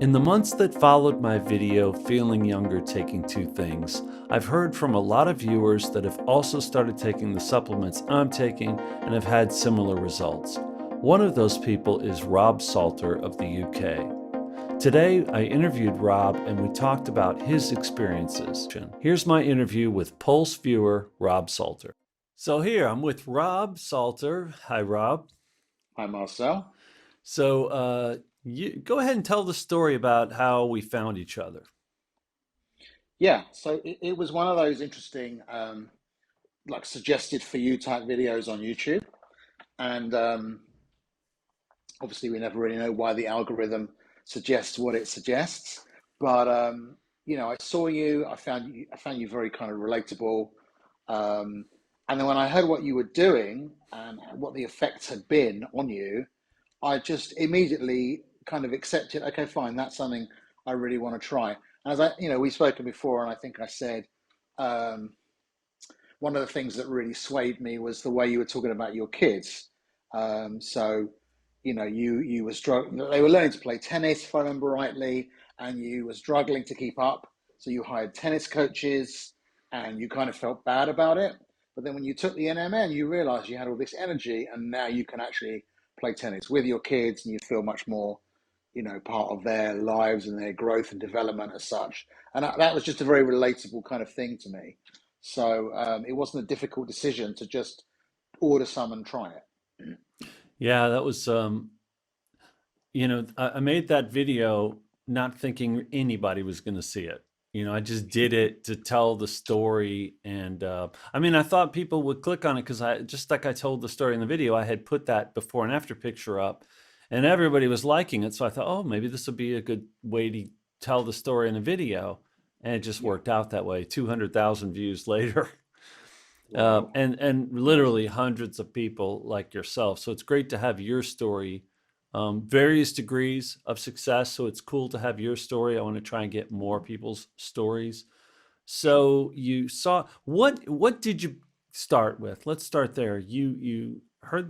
In the months that followed my video, Feeling Younger Taking Two Things, I've heard from a lot of viewers that have also started taking the supplements I'm taking and have had similar results. One of those people is Rob Salter of the UK. Today, I interviewed Rob and we talked about his experiences. Here's my interview with Pulse viewer Rob Salter. So here, I'm with Rob Salter. Hi, Rob. Hi, Marcel. You go ahead and tell the story about how we found each other. Yeah, so it was one of those interesting, like suggested for you type videos on YouTube. And obviously, we never really know why the algorithm suggests what it suggests. But I saw you. I found you very kind of relatable. Um, and then when I heard what you were doing and what the effects had been on you, I just immediately kind of accepted, okay, fine, that's something I really want to try. And we've spoken before, and I think I said um, one of the things that really swayed me was the way you were talking about your kids. You were struggling. They were learning to play tennis, if I remember rightly, and you were struggling to keep up. So you hired tennis coaches, and you kind of felt bad about it. But then when you took the NMN, you realized you had all this energy, and now you can actually play tennis with your kids, and you feel much more, part of their lives and their growth and development as such. And that was just a very relatable kind of thing to me. So it wasn't a difficult decision to just order some and try it. Yeah, that was I made that video not thinking anybody was going to see it. I just did it to tell the story, and I thought people would click on it because I just like I told the story in the video. I had put that before and after picture up, and everybody was liking it. So I thought, oh, maybe this would be a good way to tell the story in a video, and it just Yeah. worked out that way. 200,000 views later. Wow. And literally Amazing. hundreds of people like yourself. So it's great to have your story, various degrees of success. So it's cool to have your story. I want to try and get more people's stories. Sure. So you saw what did you start with? Let's start there. You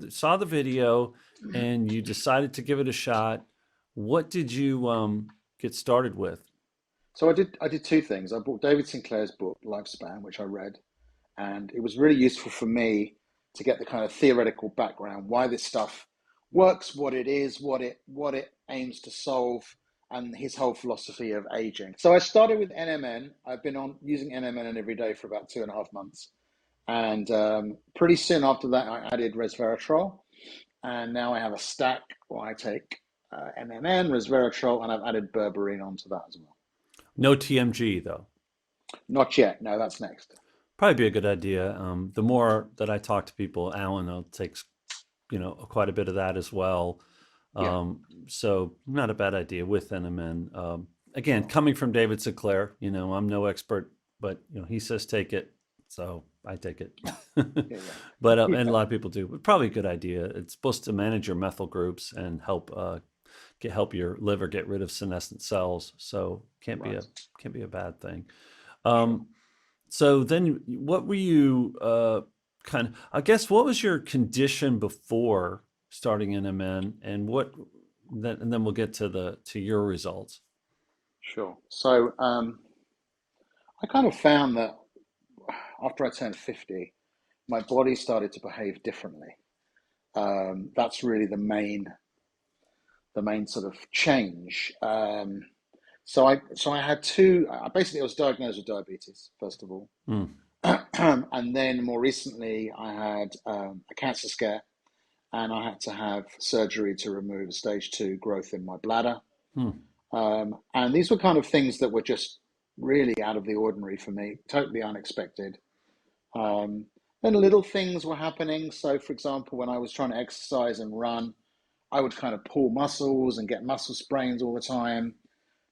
saw the video and you decided to give it a shot. What did you get started with? So I did two things. I bought David Sinclair's book, Lifespan, which I read, and it was really useful for me to get the kind of theoretical background, why this stuff works, what it is, what it aims to solve, and his whole philosophy of aging. So I started with NMN. I've been on using NMN every day for about 2.5 months, and pretty soon after that, I added resveratrol, and now I have a stack where I take NMN, resveratrol, and I've added berberine onto that as well. No TMG though. Not yet. No, that's next. Probably be a good idea. The more that I talk to people, Alan takes quite a bit of that as well. Yeah, So not a bad idea with NMN. Again, sure. coming from David Sinclair, I'm no expert, but he says take it, so I take it. Yeah, yeah, But and a yeah. lot of people do. But probably a good idea. It's supposed to manage your methyl groups and help your liver get rid of senescent cells. So Right. can't be a bad thing. Sure. Um, so then, what were you I guess, what was your condition before starting NMN, and then we'll get to your results. Sure. So I kind of found that after I turned 50, my body started to behave differently. That's really the main sort of change. So I had two. Basically, I was diagnosed with diabetes first of all, Mm, and then more recently, I had a cancer scare, and I had to have surgery to remove a stage two growth in my bladder. mm. And these were kind of things that were just really out of the ordinary for me, totally unexpected. Um, then little things were happening. So, for example, when I was trying to exercise and run, I would kind of pull muscles and get muscle sprains all the time,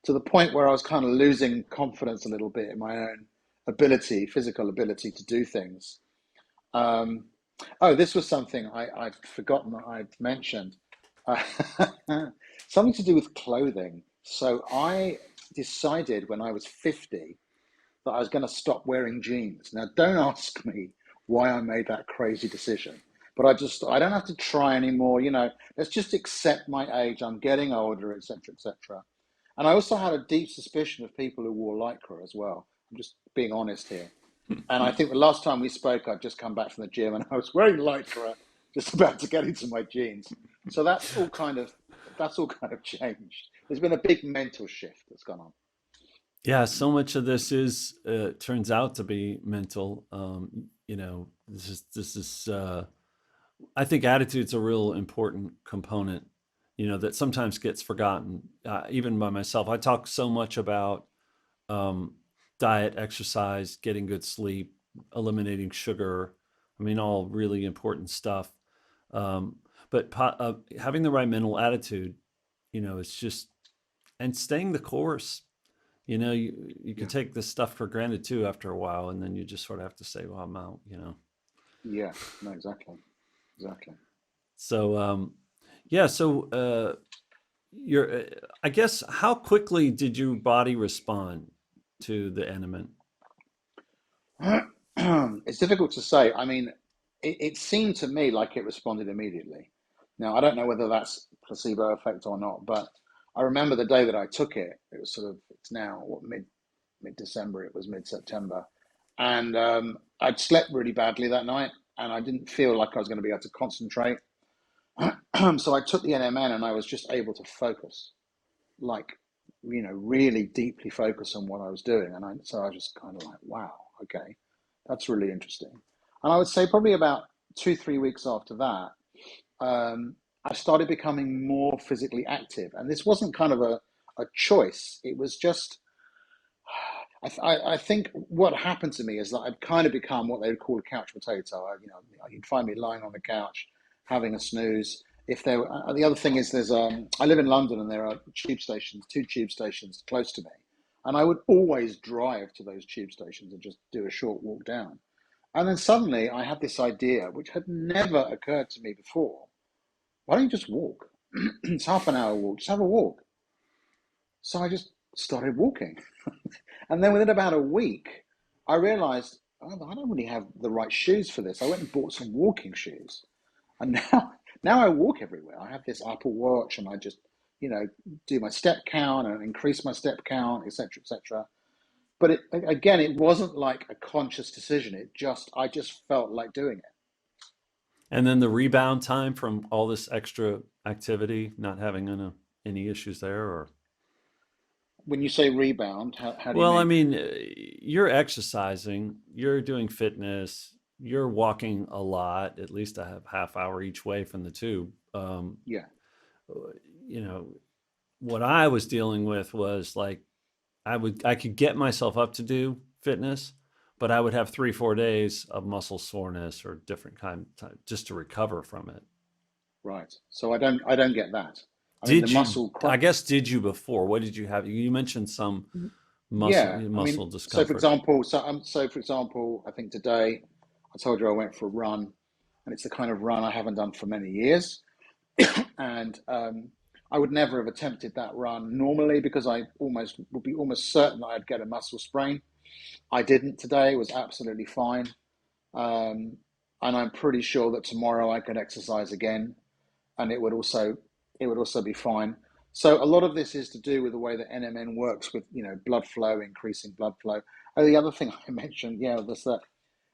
to the point where I was kind of losing confidence a little bit in my own ability, physical ability to do things. Um, oh, this was something I'd forgotten that I'd mentioned. Uh, Something to do with clothing. So I decided when I was 50 that I was going to stop wearing jeans. Now, don't ask me why I made that crazy decision, but I don't have to try anymore. Let's just accept my age. I'm getting older, etc., etc. And I also had a deep suspicion of people who wore Lycra as well. I'm just being honest here. And I think the last time we spoke, I'd just come back from the gym and I was wearing Lycra, just about to get into my jeans. So that's all kind of changed. There's been a big mental shift that's gone on. Yeah, so much of this is turns out to be mental. I think attitude's a real important component, that sometimes gets forgotten, even by myself. I talk so much about um, diet, exercise, getting good sleep, eliminating sugar. I mean, all really important stuff. Um, but having the right mental attitude, it's just, and staying the course. You can Yeah, take this stuff for granted too after a while, and then you just sort of have to say, "Well, I'm out." yeah, no, exactly, exactly. So, yeah. So, you're. I guess how quickly did your body respond to the enema? It's difficult to say. I mean, it seemed to me like it responded immediately. Now, I don't know whether that's placebo effect or not, but I remember the day that I took it. It was sort of, it's now what, mid December. It was mid September, and I'd slept really badly that night, and I didn't feel like I was going to be able to concentrate. So I took the NMN, and I was just able to focus, like, really deeply focus on what I was doing. And so I was just kind of like, wow, okay, that's really interesting. And I would say probably about 2, 3 weeks after that, I started becoming more physically active. And this wasn't kind of a choice. It was just, I think what happened to me is that I'd kind of become what they would call a couch potato. You'd find me lying on the couch, having a snooze. If there, the other thing is, I live in London and there are tube stations, two tube stations close to me, and I would always drive to those tube stations and just do a short walk down. And then suddenly I had this idea, which had never occurred to me before. Why don't you just walk? It's half an hour walk. Just have a walk. So I just started walking. And then within about a week, I realized, oh, I don't really have the right shoes for this. I went and bought some walking shoes. And now I walk everywhere. I have this Apple Watch and I just, you know, do my step count and increase my step count, etc., etc. But again, it wasn't like a conscious decision. I just felt like doing it. And then the rebound time from all this extra activity, not having any issues there, or When you say rebound, how do you well, I mean? mean, you're exercising, you're doing fitness, you're walking a lot. At least I have half hour each way from the tube. Yeah. Uh, you know, what I was dealing with was like I could get myself up to do fitness, but I would have 3 4 days of muscle soreness or different just to recover from it. Right. So I don't get that. I mean, the Did you? muscle. I guess did you before? What did you have? You mentioned some muscle Yeah. I mean, muscle so for discomfort. example, I think today I told you I went for a run, and it's the kind of run I haven't done for many years, and I would never have attempted that run normally because I almost would be almost certain that I'd get a muscle sprain. I didn't today. It was absolutely fine. Um, and I'm pretty sure that tomorrow I could exercise again, and it would also be fine. So a lot of this is to do with the way that NMN works with blood flow, increasing blood flow. Oh, the other thing I mentioned, yeah, was that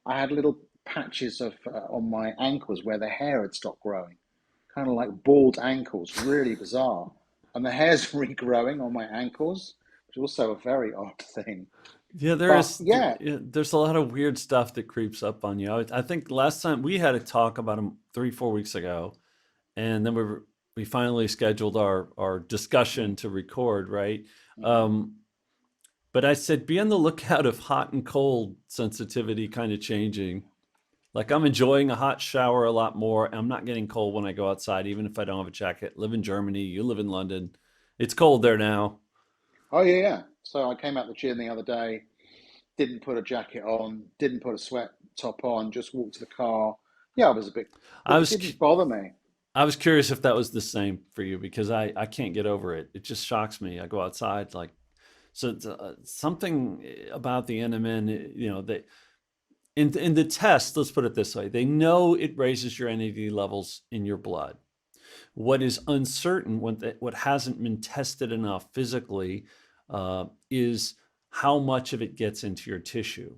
I had little patches of on my ankles where the hair had stopped growing, kind of like bald ankles, really bizarre. And the hair's regrowing on my ankles, which is also a very odd thing. Yeah, But yeah, there's a lot of weird stuff that creeps up on you. I think last time we had a talk about 3 4 weeks ago, and then we finally scheduled our discussion to record, right? mhm. Um, but I said be on the lookout of hot and cold sensitivity kind of changing. Like I'm enjoying a hot shower a lot more. I'm not getting cold when I go outside, even if I don't have a jacket. Live in Germany, you live in London. It's cold there now. Oh yeah, yeah. So I came out the gym the other day, didn't put a jacket on, didn't put a sweat top on, just walked to the car. Yeah, I was a bit, I it was didn't bother me. I was curious if that was the same for you because I can't get over it. It just shocks me. I go outside like so something about the NMN, they in the test. Let's put it this way: they know it raises your NAD levels in your blood. What is uncertain, what hasn't been tested enough physically, is how much of it gets into your tissue.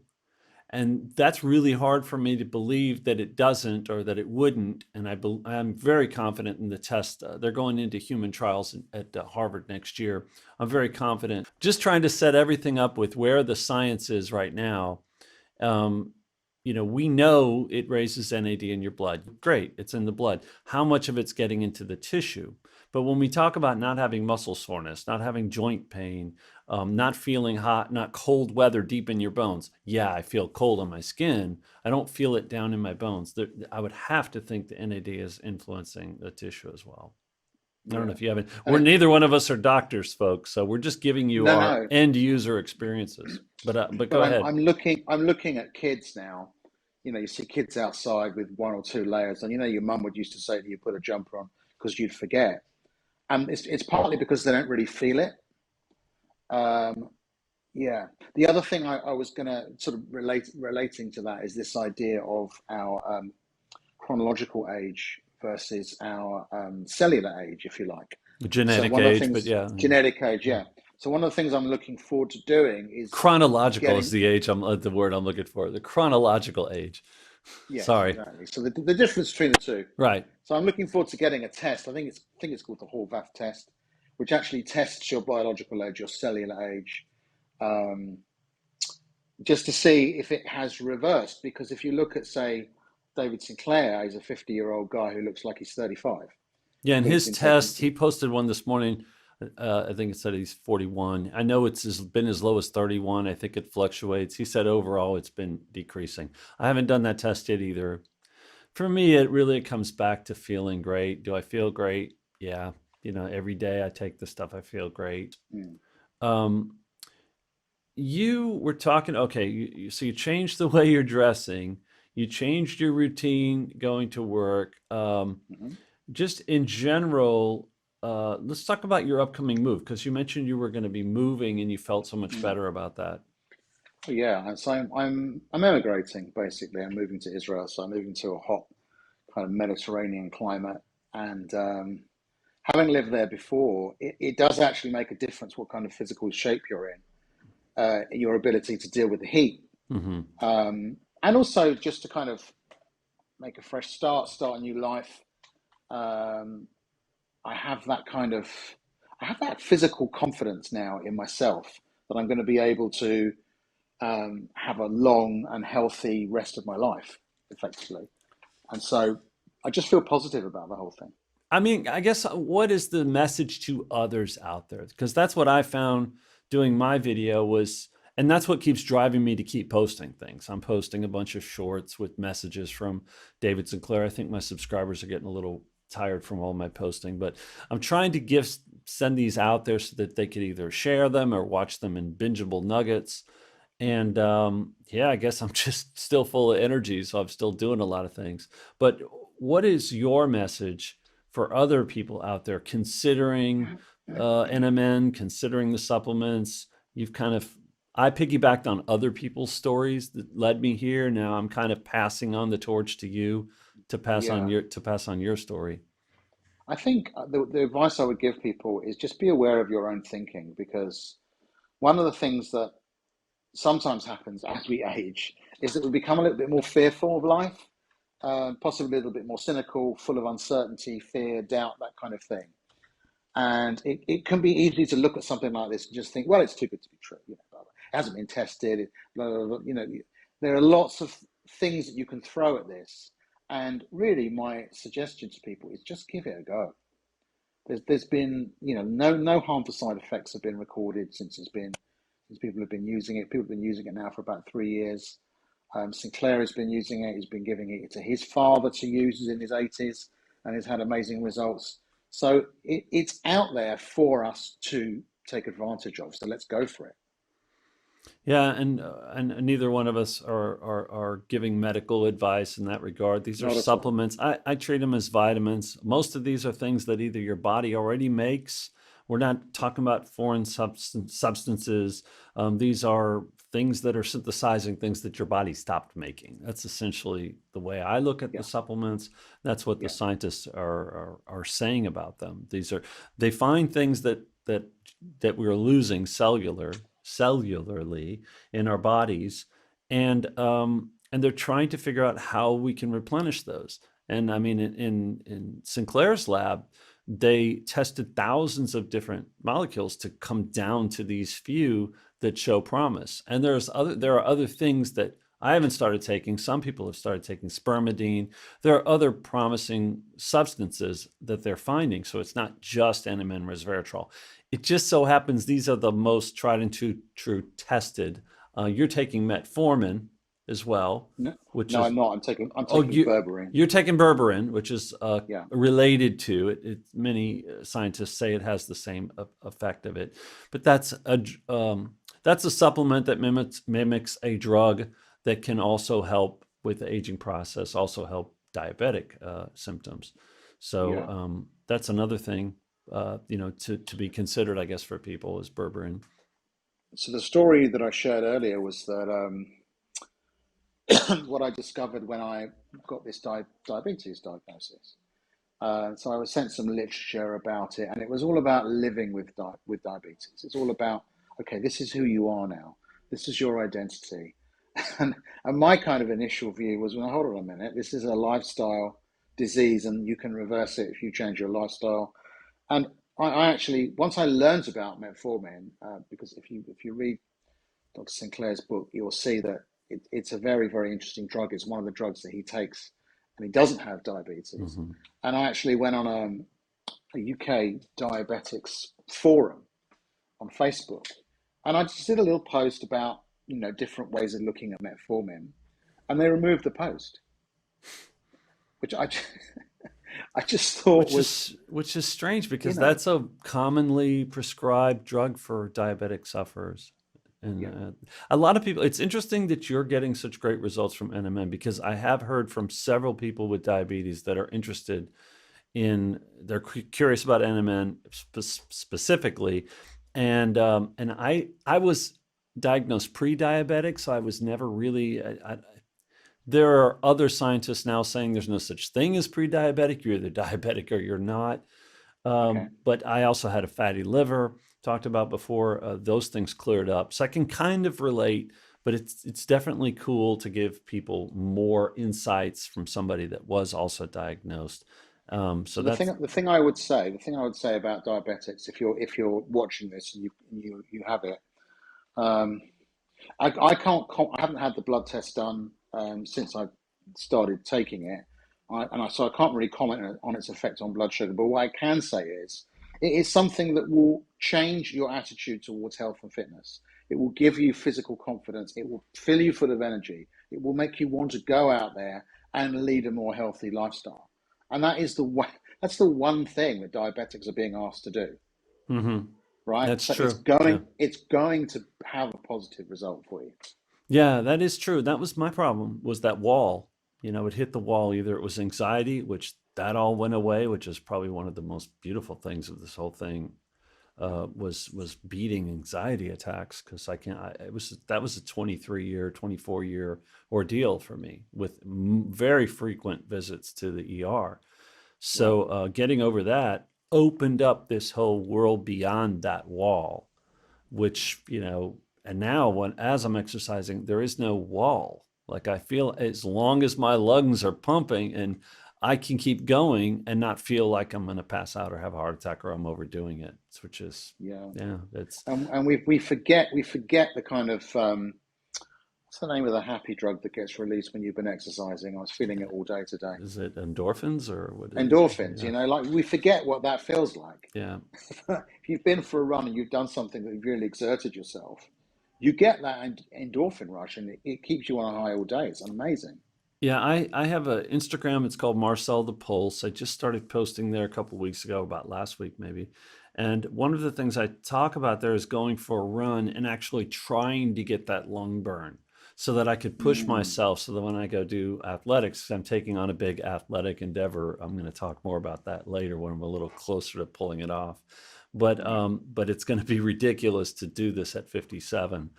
And that's really hard for me to believe that it doesn't or that it wouldn't. And I'm very confident in the test. They're going into human trials at Harvard next year. I'm very confident. Just trying to set everything up with where the science is right now. Um, we know it raises NAD in your blood. Great, it's in the blood. How much of it's getting into the tissue? But when we talk about not having muscle soreness, not having joint pain, not feeling hot, not cold weather deep in your bones. Yeah, I feel cold on my skin. I don't feel it down in my bones. I would have to think the NAD is influencing the tissue as well. I don't know Yeah. if you haven't. And Neither one of us are doctors, folks, so we're just giving you no, our no. end user experiences. But But go ahead. I'm looking at kids now. You know, you see kids outside with one or two layers, and you know your mum would used to say that you put a jumper on because you'd forget. And it's partly because they don't really feel it. Um, yeah. The other thing I was going to sort of relating to that is this idea of our chronological age versus our cellular age, if you like. So Genetic one of the age, but things, yeah. genetic age, yeah. So one of the things I'm looking forward to doing is Chronological is getting, the age the word I'm looking for. The chronological age. yes, Sorry. exactly. So the difference between the two. Right. So I'm looking forward to getting a test. I think it's called the Horvath test, which actually tests your biological age, your cellular age, um, just to see if it has reversed. Because if you look at, say, David Sinclair, he's a 50-year-old guy who looks like he's 35, Yeah, and but he's his been taking. test, he posted one this morning. I think it said he's 41. I know been as low as 31. I think it fluctuates. He said overall it's been decreasing. I haven't done that test yet either. For me, it really comes back to feeling great. Do I feel great? Yeah. Every day I take the stuff, I feel great. Mm, Um, you were talking, okay, so you changed the way you're dressing, you changed your routine going to work. mhm, Just in general, let's talk about your upcoming move because you mentioned you were going to be moving and you felt so much mm. better about that. Yeah, and so I'm emigrating basically. I'm moving to Israel, so I'm moving to a hot kind of Mediterranean climate, and having lived there before, it does actually make a difference what kind of physical shape you're in, your ability to deal with the heat, Hmm. and also just to kind of make a fresh start a new life. Um, I have that kind of, I have that physical confidence now in myself that I'm going to be able to have a long and healthy rest of my life, effectively. And so I just feel positive about the whole thing. I mean, I guess what is the message to others out there? Because that's what I found doing my video was, and that's what keeps driving me to keep posting things. I'm posting a bunch of shorts with messages from David Sinclair. I think my subscribers are getting a little tired from all my posting, but I'm trying to send these out there so that they could either share them or watch them in bingeable nuggets. And yeah, I guess I'm just still full of energy, so I'm still doing a lot of things. But what is your message for other people out there considering NMN, considering the supplements? You've kind of, I piggybacked on other people's stories that led me here. Now I'm kind of passing on the torch to you Yeah, to pass on your story. I think the advice I would give people is just be aware of your own thinking, because one of the things that sometimes happens as we age is that we become a little bit more fearful of life, possibly a little bit more cynical, full of uncertainty, fear, doubt, that kind of thing. And it can be easy to look at something like this and just think, well, it's too good to be true. You know, blah, blah. It hasn't been tested. Blah, blah, blah. You know, there are lots of things that you can throw at this. And really, my suggestion to people is just give it a go. There's been, no harmful side effects have been recorded since people have been using it. People have been using it now for about 3 years. Sinclair has been using it. He's been giving it to his father to use. He's in his 80s and has had amazing results. So it's out there for us to take advantage of. So let's go for it. Yeah, and neither one of us are giving medical advice in that regard. These are Not at all. supplements. I treat them as vitamins. Most of these are things that either your body already makes We're not talking about foreign substances. These are things that are synthesizing things that your body stopped making. That's essentially the way I look at the Yeah. supplements. That's what the Yeah. scientists are saying about them. They find things that we're losing cellularly in our bodies, and they're trying to figure out how we can replenish those. And I mean, in Sinclair's lab, they tested thousands of different molecules to come down to these few that show promise. And there are other things that I haven't started taking. Some people have started taking spermidine. There are other promising substances that they're finding. So it's not just NMN resveratrol. It just so happens these are the most tried and true tested. You're taking metformin as well, No, which no, is I'm not. I'm oh taking berberine. you're taking berberine, which is Yeah. related to it. Many scientists say it has the same effect of it, but that's a supplement that mimics a drug that can also help with the aging process, also help diabetic symptoms. So Yeah. that's another thing to be considered, I guess, for people is berberine. So the story that I shared earlier was that what I discovered when I got this diabetes diagnosis. So I was sent some literature about it, and it was all about living with diabetes. It's all about, okay, this is who you are now. This is your identity. And my kind of initial view was, well, hold on a minute, this is a lifestyle disease, and you can reverse it if you change your lifestyle. And I actually, once I learned about metformin, because if you read Dr. Sinclair's book, you'll see that it's a very, very interesting drug. It's one of the drugs that he takes, and he doesn't have diabetes. Mm-hmm. And I actually went on a UK diabetics forum on Facebook, and I just did a little post about different ways of looking at metformin, and they removed the post, which I just thought was Which is strange you because know that's a commonly prescribed drug for diabetic sufferers. And yeah a lot of people, it's interesting that you're getting such great results from NMN because I have heard from several people with diabetes that are interested they're curious about NMN specifically. And I was diagnosed pre-diabetic, so I was never really, there are other scientists now saying there's no such thing as pre-diabetic. You're either diabetic or you're not. okay. But I also had a fatty liver, talked about before. Those things cleared up. So I can kind of relate, but it's definitely cool to give people more insights from somebody that was also diagnosed. So So the thing I would say about diabetics, if you're watching this and you have it, um, I haven't had the blood test done since I started taking it, so I can't really comment on its effect on blood sugar. But what I can say is, it is something that will change your attitude towards health and fitness. It will give you physical confidence. It will fill you full of energy. It will make you want to go out there and lead a more healthy lifestyle. And that's the one thing that diabetics are being asked to do, mhm, right? that's So it's true. Yeah. going to have a positive result for you. Yeah, that is true. That was my problem, was that wall. It hit the wall. Either it was anxiety, which that all went away, which is probably one of the most beautiful things of this whole thing, Yeah. was beating anxiety attacks because that was a 23-year, 24-year ordeal for me with very frequent visits to the ER. Right. So getting over that opened up this whole world beyond that wall, which, and now as I'm exercising, there is no wall. Like I feel as long as my lungs are pumping and I can keep going and not feel like I'm going to pass out or have a heart attack or I'm overdoing it, which is, Yeah. yeah, it's, And we forget the kind of what's the name of the happy drug that gets released when you've been exercising? I was feeling it all day today. is it endorphins or what is it? Endorphins, Yeah. like we forget what that feels like. Yeah. If you've been for a run and you've done something that you've really exerted yourself, you get that endorphin rush, and it keeps you on a high all day. It's amazing. Yeah, I have an Instagram. It's called Marcel the Pulse. I just started posting there a couple weeks ago, about last week maybe. And one of the things I talk about there is going for a run and actually trying to get that lung burn so that I could push Mm, myself so that when I go do athletics, I'm taking on a big athletic endeavor. I'm going to talk more about that later when I'm a little closer to pulling it off. but it's going to be ridiculous to do this at 57.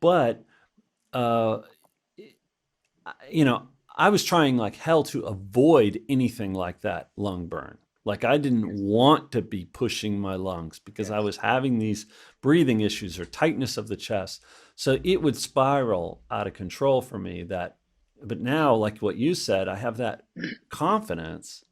But uh, you know, I was trying like hell to avoid anything like that lung burn. Like I didn't Yes. want to be pushing my lungs because I Yes. was having these breathing issues or tightness of the chest. So it would spiral out of control for me that, but now, like what you said, I have that confidence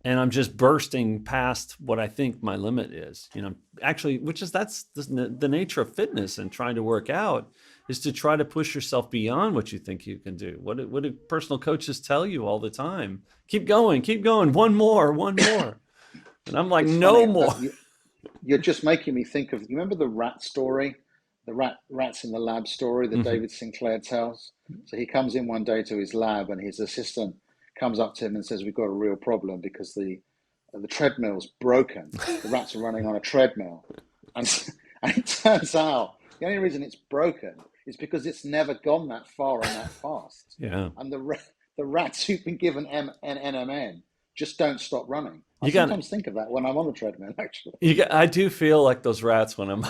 and I'm just bursting past what I think my limit is. You know, actually, which is that's the nature of fitness and trying to work out is to try to push yourself beyond what you think you can do. What do personal coaches tell you all the time? Keep going, one more, and I'm like, It's funny no more. that you're just making me think of, you remember the rat story, the rats in the lab story that Hmm. David Sinclair tells? So he comes in one day to his lab and his assistant comes up to him and says, we've got a real problem because the treadmill's broken. The rats are running on a treadmill. And, and it turns out the only reason it's broken is because it's never gone that far and that fast. Yeah, And the rats who've been given NMN just don't stop running. I you got sometimes think of that when I'm on a treadmill, actually. I do feel like those rats when I'm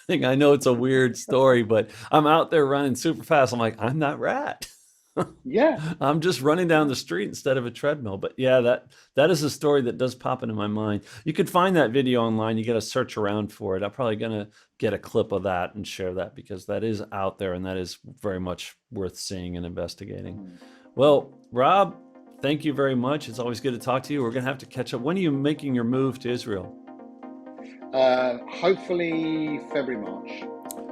running. I know it's a weird story, but I'm out there running super fast. I'm like, I'm that rat. Yeah, I'm just running down the street instead of a treadmill. But yeah, that is a story that does pop into my mind. You could find that video online. You got to search around for it. I'm probably gonna get a clip of that and share that because that is out there and that is very much worth seeing and investigating. Well, Rob, thank you very much. It's always good to talk to you. We're gonna have to catch up. When are you making your move to Israel? hopefully February, March.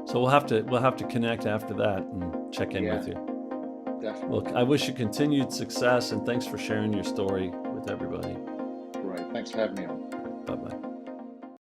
So we'll have to connect after that and check in Yeah, with you. Well, definitely. I wish you continued success and thanks for sharing your story with everybody. Great. Thanks for having me on. Bye bye.